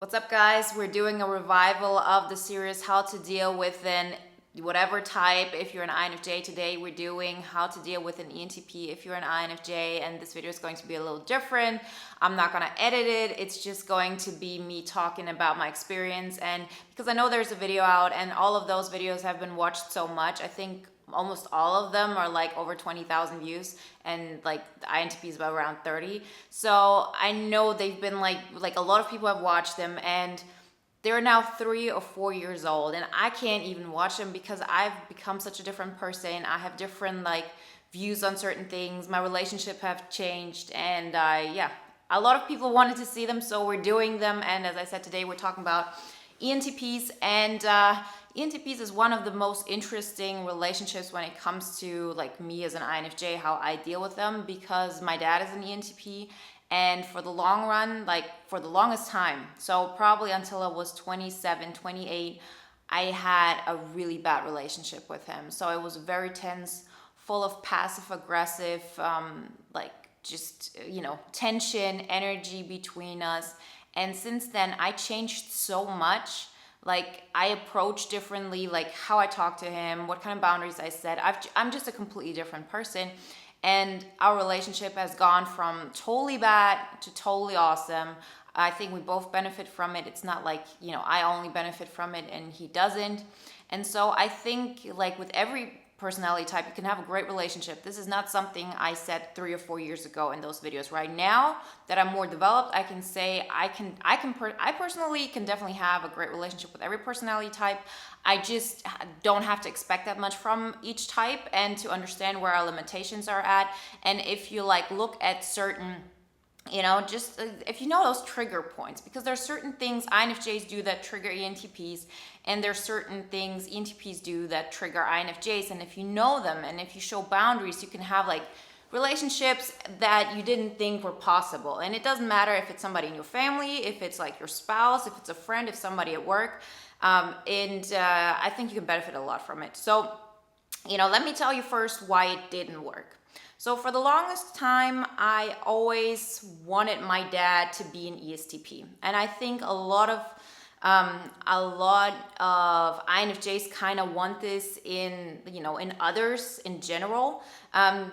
What's up, guys? We're doing a revival of the series How to Deal with an whatever type. If you're an INFJ, today we're doing How to Deal with an ENTP if you're an INFJ, and this video is going to be a little different. I'm not going to edit it. It's just going to be me talking about my experience, and because I know there's a video out and all of those videos have been watched so much, I think almost all of them are like over 20,000 views, and like the INTP is about around 30. So I know they've been like a lot of people have watched them, and they're now 3 or 4 years old, and I can't even watch them because I've become such a different person. I have different views on certain things. My relationship have changed, and yeah, a lot of people wanted to see them, so we're doing them. And as I said, today we're talking about ENTPs, and ENTPs is one of the most interesting relationships when it comes to like me as an INFJ, how I deal with them, because my dad is an ENTP, and for the long run, like for the longest time, so probably until I was 27, 28, I had a really bad relationship with him. So it was very tense, full of passive aggressive, tension, energy between us. And since then, I changed so much. Like, I approach differently, like how I talk to him, what kind of boundaries I set. I'm just a completely different person. And our relationship has gone from totally bad to totally awesome. I think we both benefit from it. It's not like, I only benefit from it and he doesn't. And so I think, like with every personality type, you can have a great relationship. This is not something I said 3 or 4 years ago in those videos. Right now that I'm more developed, I can say I personally can definitely have a great relationship with every personality type. I just don't have to expect that much from each type, and to understand where our limitations are at. And if you look at certain, just if you know those trigger points, because there's certain things INFJs do that trigger ENTPs, and there's certain things ENTPs do that trigger INFJs. And if you know them and if you show boundaries, you can have relationships that you didn't think were possible. And it doesn't matter if it's somebody in your family, if it's like your spouse, if it's a friend, if somebody at work. I think you can benefit a lot from it. So, let me tell you first why it didn't work. So for the longest time, I always wanted my dad to be an ESTP, and I think a lot of INFJs kind of want this in others in general,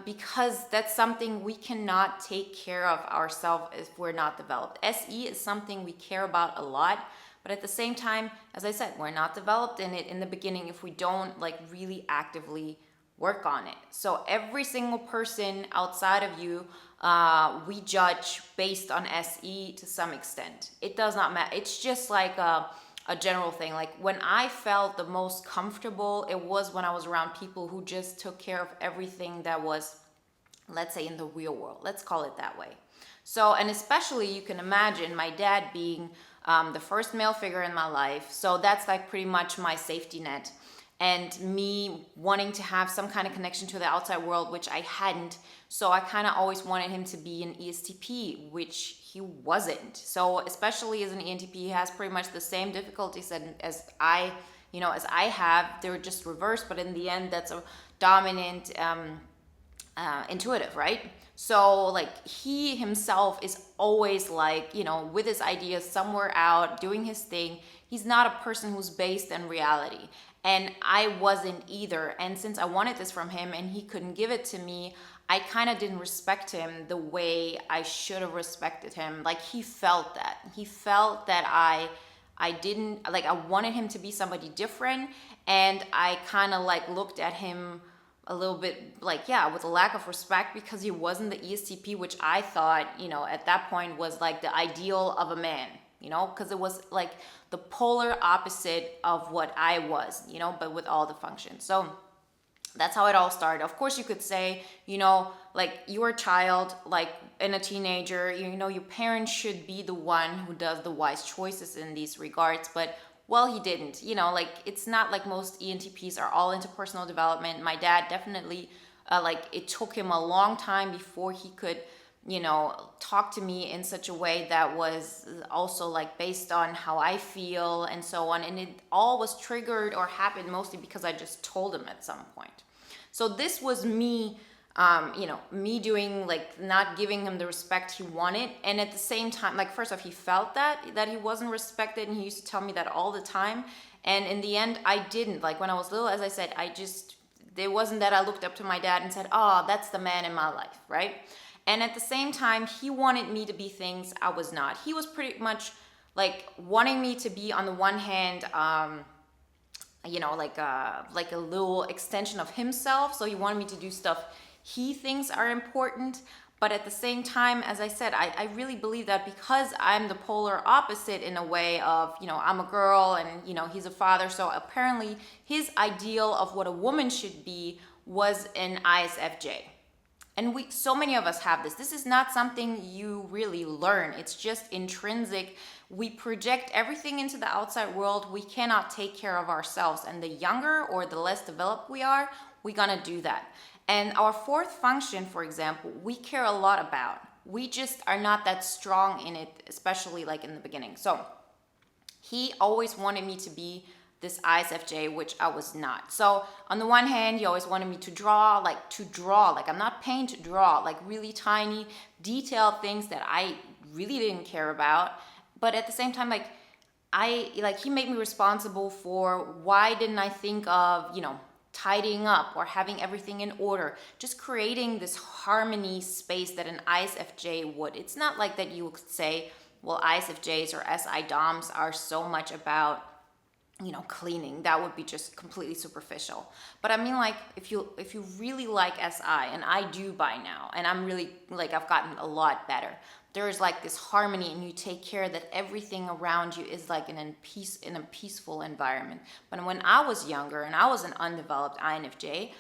because that's something we cannot take care of ourselves if we're not developed. SE is something we care about a lot, but at the same time, as I said, we're not developed in it in the beginning if we don't really actively work on it. So every single person outside of you, we judge based on SE to some extent. It does not matter. It's just like a general thing. Like when I felt the most comfortable, it was when I was around people who just took care of everything that was, let's say, in the real world. Let's call it that way. So, and especially you can imagine my dad being the first male figure in my life. So that's like pretty much my safety net. And me wanting to have some kind of connection to the outside world, which I hadn't. So I kind of always wanted him to be an ESTP, which he wasn't. So especially as an ENTP, he has pretty much the same difficulties as I have. They're just reversed, but in the end, that's a dominant intuitive, right? So he himself is always with his ideas somewhere out doing his thing. He's not a person who's based in reality. And I wasn't either. And since I wanted this from him and he couldn't give it to me, I kind of didn't respect him the way I should have respected him. Like he felt that. He felt that I didn't, I wanted him to be somebody different. And I kind of looked at him a little bit with a lack of respect, because he wasn't the ESTP, which I thought, at that point was the ideal of a man, because it was the polar opposite of what I was, but with all the functions. So that's how it all started. Of course, you could say, you're a child, and a teenager, your parents should be the one who does the wise choices in these regards, but well, he didn't. It's not like most ENTPs are all into personal development. My dad definitely, it took him a long time before he could, talk to me in such a way that was also based on how I feel and so on. And it all was triggered or happened mostly because I just told him at some point. So this was me me doing like not giving him the respect he wanted. And at the same time, like first off, he felt that he wasn't respected, and he used to tell me that all the time. And in the end, I didn't. Like when I was little, as I said, it wasn't that I looked up to my dad and said, oh, that's the man in my life, right? And at the same time, he wanted me to be things I was not. He was pretty much like wanting me to be, on the one hand, like a little extension of himself. So he wanted me to do stuff he thinks are important. But at the same time, as I said, I really believe that because I'm the polar opposite in a way of, I'm a girl and, he's a father. So apparently his ideal of what a woman should be was an ISFJ. And so many of us have this. This is not something you really learn. It's just intrinsic. We project everything into the outside world. We cannot take care of ourselves. And the younger or the less developed we are, we're gonna do that. And our fourth function, for example, we care a lot about. We just are not that strong in it, especially like in the beginning. So he always wanted me to be this ISFJ, which I was not. So on the one hand, he always wanted me to draw. Like I'm not paying to draw, like really tiny, detailed things that I really didn't care about. But at the same time, he made me responsible for why didn't I think of, tidying up or having everything in order, just creating this harmony space that an ISFJ would. It's not like that you could say, well, ISFJs or SI DOMs are so much about, cleaning. That would be just completely superficial. But I mean, like, if you really like SI, and I do by now, and I'm really, I've gotten a lot better. There is like this harmony, and you take care that everything around you is like in a peaceful environment. But when I was younger and I was an undeveloped INFJ,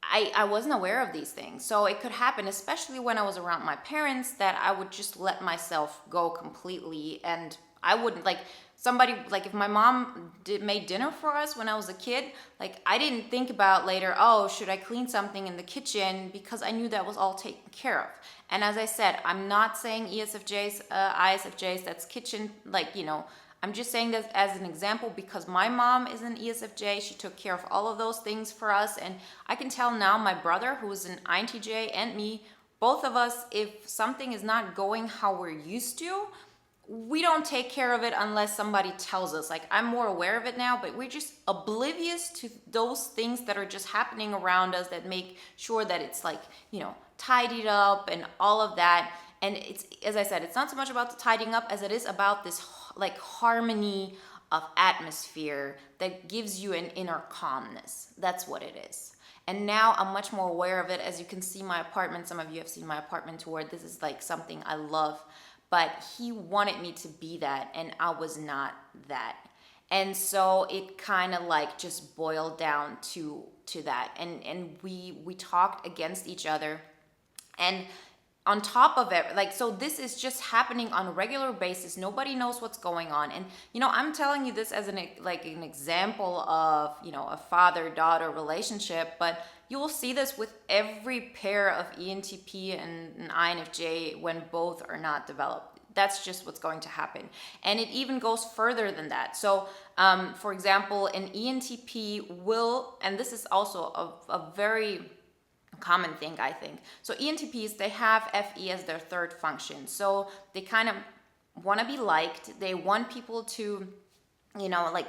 I wasn't aware of these things. So it could happen, especially when I was around my parents, that I would just let myself go completely, and I wouldn't if my mom made dinner for us when I was a kid, I didn't think about later, oh, should I clean something in the kitchen, because I knew that was all taken care of. And as I said, I'm not saying ISFJs, that's kitchen, I'm just saying that as an example because my mom is an ESFJ. She took care of all of those things for us. And I can tell now my brother, who is an INTJ, and me, both of us, if something is not going how we're used to, we don't take care of it unless somebody tells us. I'm more aware of it now, but we're just oblivious to those things that are just happening around us that make sure that it's tidied up and all of that. And it's, as I said, it's not so much about the tidying up as it is about this harmony of atmosphere that gives you an inner calmness. That's what it is. And now I'm much more aware of it. As you can see my apartment, some of you have seen my apartment tour. This is something I love. But he wanted me to be that, and I was not that. And so it kind of just boiled down to that. And we talked against each other. And on top of it, so this is just happening on a regular basis. Nobody knows what's going on. And, I'm telling you this as an example of, a father-daughter relationship, but you will see this with every pair of ENTP and an INFJ when both are not developed. That's just what's going to happen. And it even goes further than that. So, for example, an ENTP will, and this is also a very common thing, I think. So ENTPs, they have FE as their third function. So they kind of want to be liked. They want people to,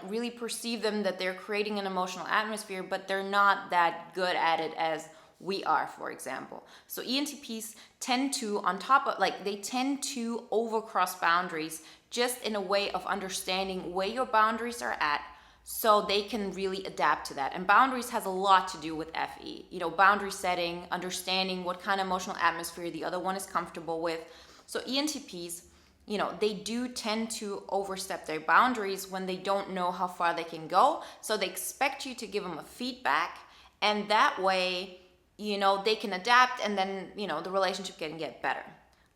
really perceive them, that they're creating an emotional atmosphere, but they're not that good at it as we are, for example. So ENTPs tend to, on top of, they tend to overcross boundaries just in a way of understanding where your boundaries are at, so they can really adapt to that. And boundaries has a lot to do with FE. Boundary setting, understanding what kind of emotional atmosphere the other one is comfortable with. So ENTPs, they do tend to overstep their boundaries when they don't know how far they can go. So they expect you to give them a feedback, and that way, they can adapt, and then, the relationship can get better.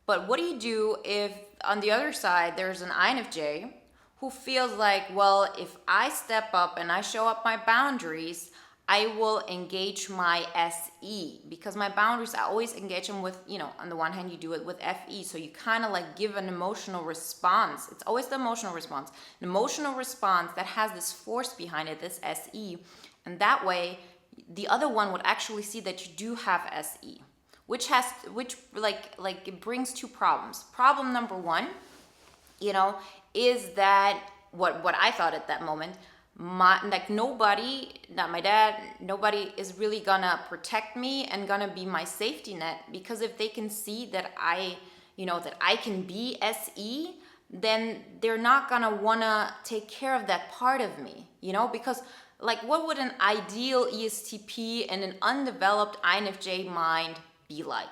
But what do you do if on the other side, there's an INFJ who feels well, if I step up and I show up my boundaries, I will engage my SE, because my boundaries, I always engage them with, on the one hand, you do it with FE. So you kind of give an emotional response. It's always the emotional response. An emotional response that has this force behind it, this SE. And that way, the other one would actually see that you do have SE, which it brings two problems. Problem number one, is that what I thought at that moment, nobody, not my dad, nobody is really gonna protect me and gonna be my safety net, because if they can see that that I can be SE, then they're not gonna wanna take care of that part of me, because what would an ideal ESTP and an undeveloped INFJ mind be like?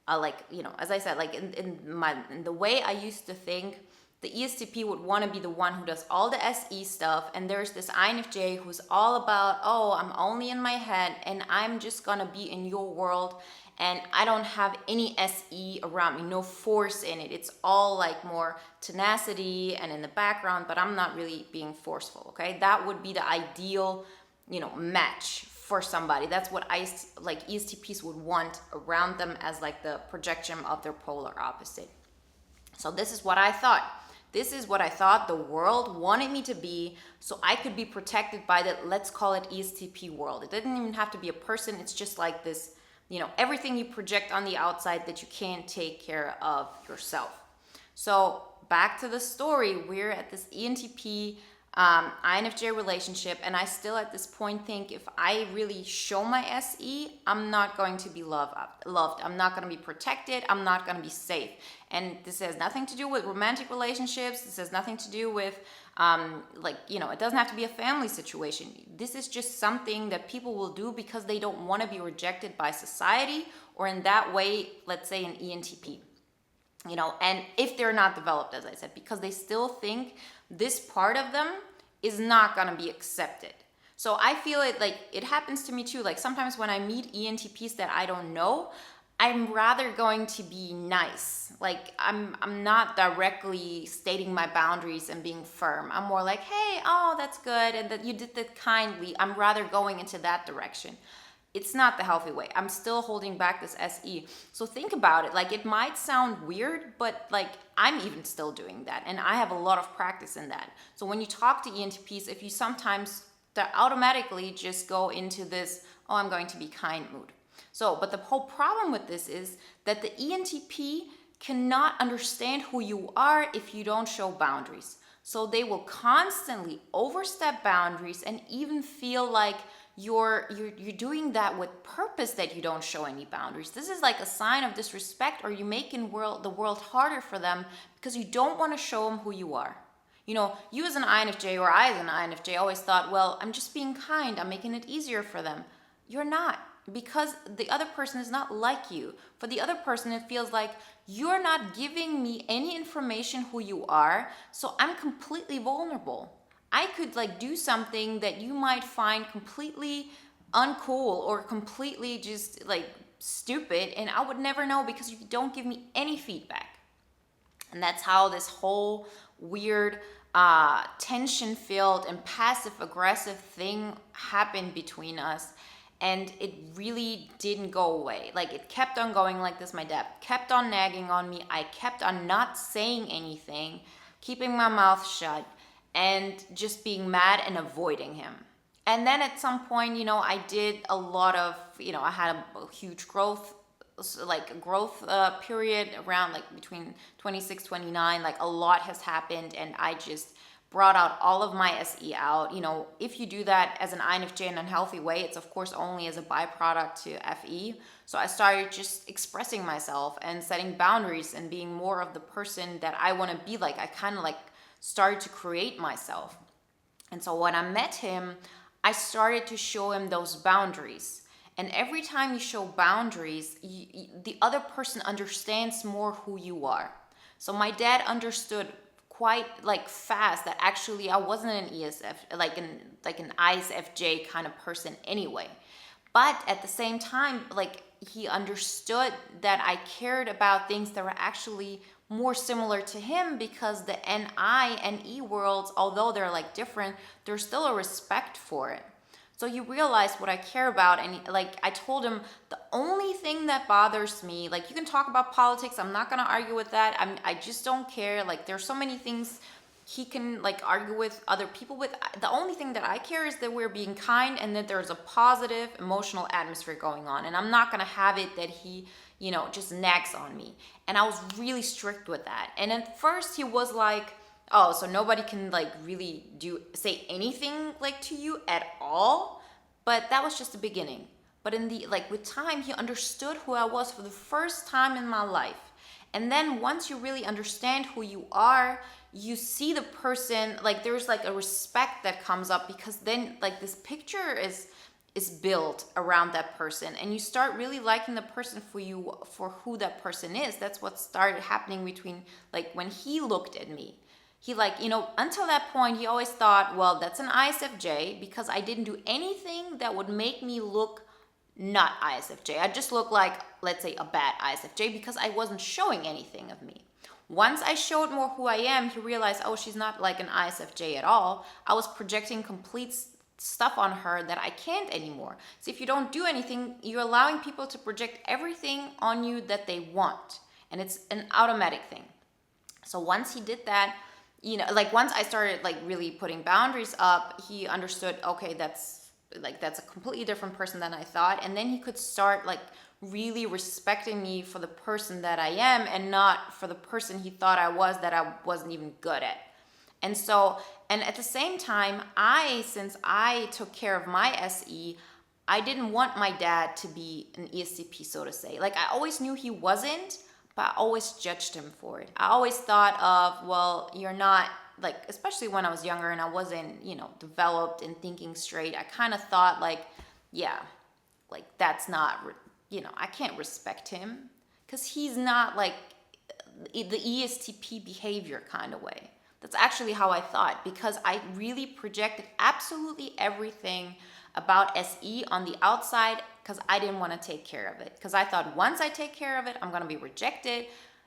As I said, in the way I used to think, the ESTP would want to be the one who does all the SE stuff, and there's this INFJ who's all about, oh, I'm only in my head and I'm just gonna be in your world, and I don't have any SE around me, no force in it. It's all more tenacity and in the background, but I'm not really being forceful, okay? That would be the ideal, match for somebody. That's what ESTPs would want around them as the projection of their polar opposite. So this is what I thought. This is what I thought the world wanted me to be, so I could be protected by the, let's call it ESTP world. It didn't even have to be a person. It's just like this, everything you project on the outside that you can't take care of yourself. So back to the story, we're at this ENTP INFJ relationship, and I still at this point think, if I really show my SE, I'm not going to be loved. I'm not going to be protected. I'm not going to be safe. And this has nothing to do with romantic relationships. This has nothing to do with it doesn't have to be a family situation. This is just something that people will do because they don't want to be rejected by society, or in that way, let's say an ENTP. And if they're not developed, as I said, because they still think this part of them is not going to be accepted. So I feel it happens to me too. Sometimes when I meet ENTPs that I don't know, I'm rather going to be nice. I'm not directly stating my boundaries and being firm. I'm more like, hey, oh, that's good, and that you did that kindly. I'm rather going into that direction. It's not the healthy way. I'm still holding back this SE. So think about it. It might sound weird, but I'm even still doing that. And I have a lot of practice in that. So when you talk to ENTPs, if you sometimes automatically just go into this, oh, I'm going to be kind mood. But the whole problem with this is that the ENTP cannot understand who you are if you don't show boundaries. So they will constantly overstep boundaries and even feel like you're doing that with purpose, that you don't show any boundaries. This is a sign of disrespect, or you making the world harder for them because you don't want to show them who you are. You as an INFJ, or I as an INFJ, always thought, well, I'm just being kind. I'm making it easier for them. You're not, because the other person is not like you. For the other person, it feels like you're not giving me any information who you are, so I'm completely vulnerable. I could do something that you might find completely uncool or completely just stupid, and I would never know because you don't give me any feedback. And that's how this whole weird tension-filled and passive-aggressive thing happened between us. And it really didn't go away. It kept on going like this. My dad kept on nagging on me. I kept on not saying anything, keeping my mouth shut, and just being mad and avoiding him. And then at some point, I did a lot of, I had a huge growth period around between 26, 29. A lot has happened, and I just brought out all of my SE out. If you do that as an INFJ in an unhealthy way, it's of course only as a byproduct to FE. So I started just expressing myself and setting boundaries and being more of the person that I want to be like. I kind of started to create myself. And so when I met him, I started to show him those boundaries. And every time you show boundaries, the other person understands more who you are. So my dad understood quite fast that actually I wasn't an ESF, an ISFJ kind of person anyway. But at the same time, he understood that I cared about things that were actually more similar to him, because the NI and E worlds, although they're different, there's still a respect for it. So you realize what I care about, and I told him the only thing that bothers me, you can talk about politics, I'm not gonna argue with that. I just don't care. There's so many things he can like argue with other people with. The only thing that I care is that we're being kind and that there's a positive emotional atmosphere going on. And I'm not gonna have it that he, just nags on me. And I was really strict with that. And at first he was like, oh, so nobody can like really say anything like to you at all. But that was just the beginning. But with time, he understood who I was for the first time in my life. And then once you really understand who you are, you see the person, like there's like a respect that comes up, because then like this picture is built around that person, and you start really liking the person for who that person is. That's what started happening between like when he looked at me. He until that point, he always thought, well, that's an ISFJ because I didn't do anything that would make me look not ISFJ. I just look like, let's say, a bad ISFJ because I wasn't showing anything of me. Once I showed more who I am, he realized, oh, she's not like an ISFJ at all. I was projecting complete stuff on her that I can't anymore. So if you don't do anything, you're allowing people to project everything on you that they want. And it's an automatic thing. So once he did that, once I started like really putting boundaries up, he understood, okay, that's a completely different person than I thought. And then he could start like really respecting me for the person that I am and not for the person he thought I was that I wasn't even good at. And at the same time, since I took care of my SE, I didn't want my dad to be an ESTP, so to say. Like I always knew he wasn't, but I always judged him for it. I always thought of, well, you're not, like, especially when I was younger and I wasn't, developed and thinking straight. I kind of thought like, yeah, like that's not, I can't respect him because he's not like the ESTP behavior kind of way. That's actually how I thought, because I really projected absolutely everything about SE on the outside because I didn't want to take care of it. Because I thought once I take care of it, I'm going to be rejected,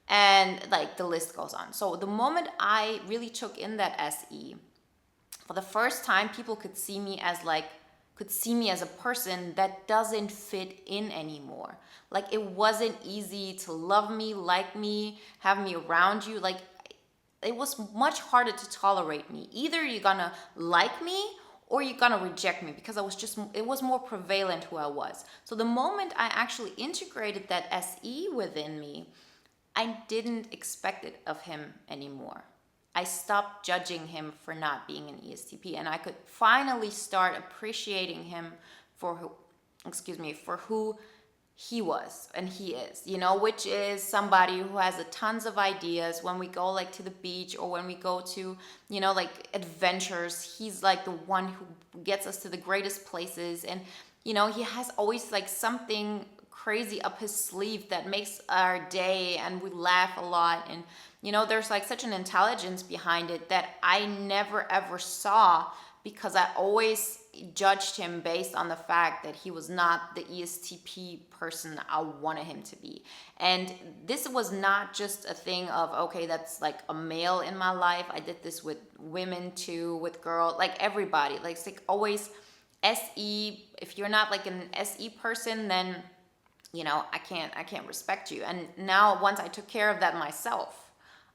and like the list goes on. So the moment I really took in that SE, for the first time, people could see me as a person that doesn't fit in anymore. Like it wasn't easy to love me, like me, have me around you. Like it was much harder to tolerate me. Either you're gonna like me or you're gonna reject me, because it was more prevalent who I was. So the moment I actually integrated that SE within me, I didn't expect it of him anymore. I stopped judging him for not being an ESTP, and I could finally start appreciating him for who he was and he is, which is somebody who has tons of ideas. When we go like to the beach or when we go to, like adventures, he's like the one who gets us to the greatest places. And, he has always like something crazy up his sleeve that makes our day, and we laugh a lot. And, there's like such an intelligence behind it that I never ever saw, because I always judged him based on the fact that he was not the ESTP person I wanted him to be. And this was not just a thing of, okay, that's like a male in my life. I did this with women too, with girls, like everybody. Like it's like always SE. If you're not like an SE person, then I can't respect you. And now once I took care of that myself,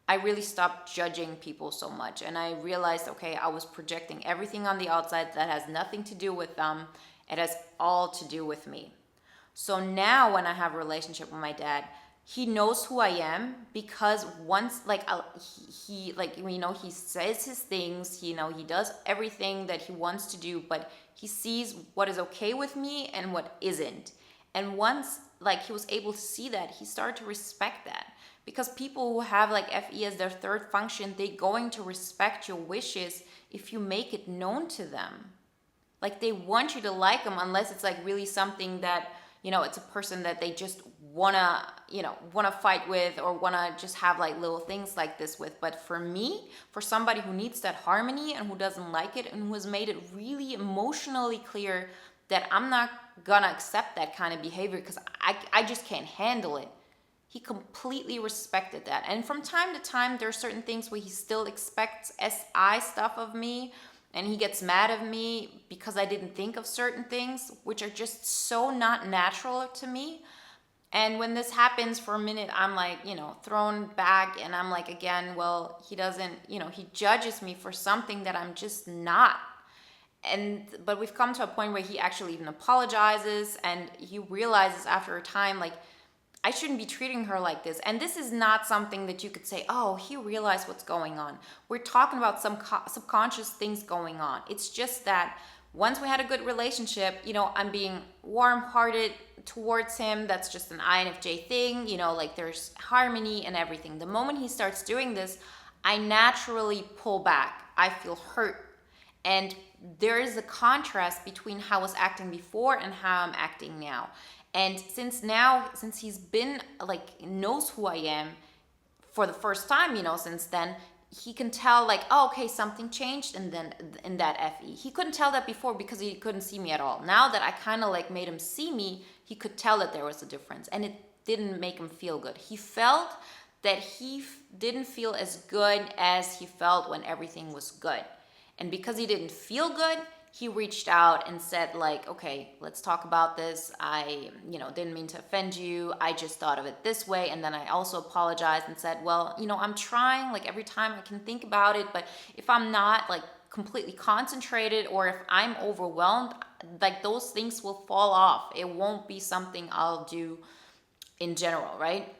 I really stopped judging people so much. And I realized, okay, I was projecting everything on the outside that has nothing to do with them. It has all to do with me. So now when I have a relationship with my dad, he knows who I am, because once he says his things, he does everything that he wants to do, but he sees what is okay with me and what isn't. And once he was able to see that, he started to respect that. Because people who have like FE as their third function, they're going to respect your wishes if you make it known to them. Like they want you to like them, unless it's like really something that, it's a person that they just wanna fight with, or wanna just have like little things like this with. But for me, for somebody who needs that harmony and who doesn't like it, and who has made it really emotionally clear that I'm not gonna accept that kind of behavior because I just can't handle it, he completely respected that. And from time to time, there are certain things where he still expects SI stuff of me, and he gets mad at me because I didn't think of certain things, which are just so not natural to me. And when this happens for a minute, I'm like, thrown back, and I'm like, again, well, he doesn't, he judges me for something that I'm just not. But we've come to a point where he actually even apologizes, and he realizes after a time, like, I shouldn't be treating her like this. And this is not something that you could say, oh, he realized what's going on. We're talking about some subconscious things going on. It's just that once we had a good relationship, I'm being warm-hearted towards him. That's just an INFJ thing, like there's harmony and everything. The moment he starts doing this, I naturally pull back. I feel hurt. And there is a contrast between how I was acting before and how I'm acting now. And since he's been like, knows who I am for the first time, since then, he can tell like, oh, okay, something changed and then in that FE. He couldn't tell that before because he couldn't see me at all. Now that I kind of like made him see me, he could tell that there was a difference, and it didn't make him feel good. He felt that he didn't feel as good as he felt when everything was good. And because he didn't feel good, he reached out and said like, okay, let's talk about this. I, didn't mean to offend you. I just thought of it this way. And then I also apologized and said, well, I'm trying like every time I can think about it. But if I'm not like completely concentrated, or if I'm overwhelmed, like those things will fall off. It won't be something I'll do in general, right?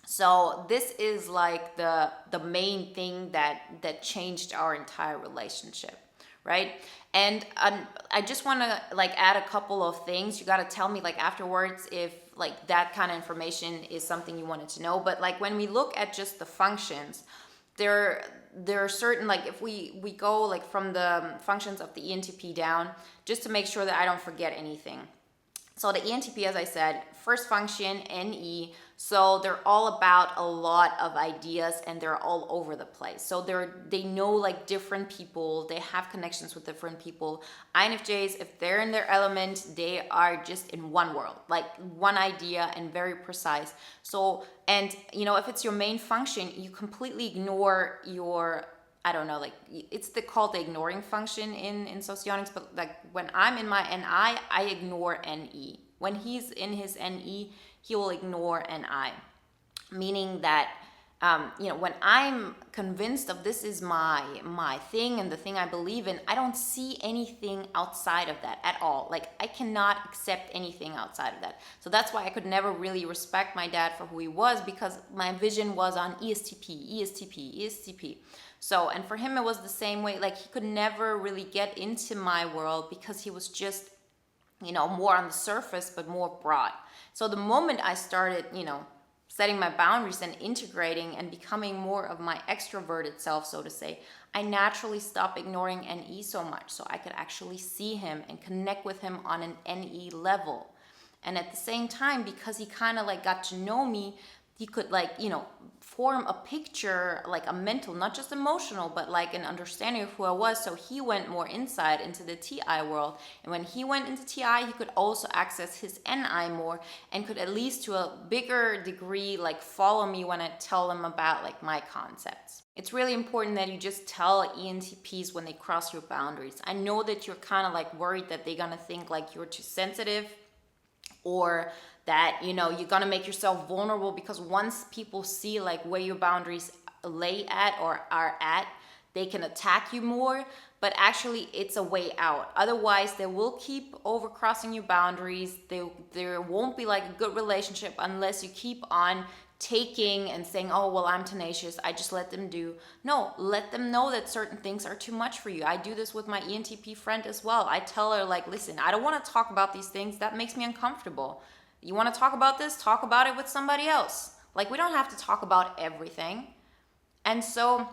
So this is like the main thing that changed our entire relationship, right? And I just want to like add a couple of things. You got to tell me like afterwards if like that kind of information is something you wanted to know. But like when we look at just the functions, there are certain, like if we go like from the functions of the ENTP down, just to make sure that I don't forget anything. So the ENTP, as I said, first function, NE, so they're all about a lot of ideas and they're all over the place. So they know like different people, they have connections with different people. INFJs, if they're in their element, they are just in one world, like one idea and very precise. So, and if it's your main function, you completely ignore your, I don't know, like it's called the ignoring function in socionics, but like when I'm in my NI, I ignore NE. When he's in his NE, he will ignore NI, meaning that when I'm convinced of this is my thing and the thing I believe in, I don't see anything outside of that at all. Like I cannot accept anything outside of that. So that's why I could never really respect my dad for who he was, because my vision was on ESTP, ESTP, ESTP. So, and for him it was the same way. Like he could never really get into my world because he was just, more on the surface but more broad. So the moment I started, setting my boundaries and integrating and becoming more of my extroverted self, so to say, I naturally stopped ignoring NE so much, so I could actually see him and connect with him on an NE level. And at the same time, because he kind of like got to know me, he could like, form a picture, like a mental, not just emotional, but like an understanding of who I was. So he went more inside into the TI world. And when he went into TI, he could also access his NI more and could at least to a bigger degree, like follow me when I tell them about like my concepts. It's really important that you just tell ENTPs when they cross your boundaries. I know that you're kind of like worried that they're gonna think like you're too sensitive, or that you're gonna make yourself vulnerable, because once people see like where your boundaries lay at or are at, they can attack you more. But actually it's a way out. Otherwise they will keep overcrossing your boundaries. There won't be like a good relationship unless you keep on taking and saying, oh well, I'm tenacious, I just let them do. No, let them know that certain things are too much for you. I do this with my ENTP friend as well. I tell her like, listen, I don't want to talk about these things, that makes me uncomfortable. You want to talk about this, talk about it with somebody else. Like we don't have to talk about everything. And so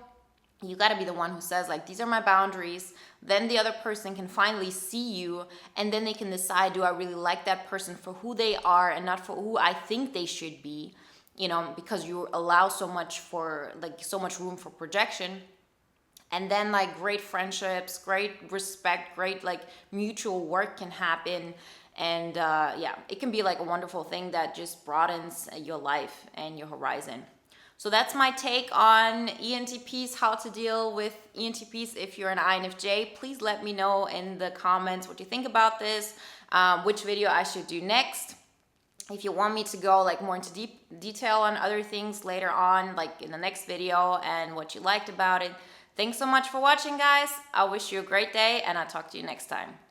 you got to be the one who says like, these are my boundaries. Then the other person can finally see you, and then they can decide, do I really like that person for who they are and not for who I think they should be, because you allow so much room for projection. And then like great friendships, great respect, great like mutual work can happen. And it can be like a wonderful thing that just broadens your life and your horizon. So that's my take on ENTPs, how to deal with ENTPs. If you're an INFJ, please let me know in the comments what you think about this, which video I should do next. if you want me to go like more into deep detail on other things later on, like in the next video, and what you liked about it. Thanks so much for watching, guys. I wish you a great day, and I'll talk to you next time.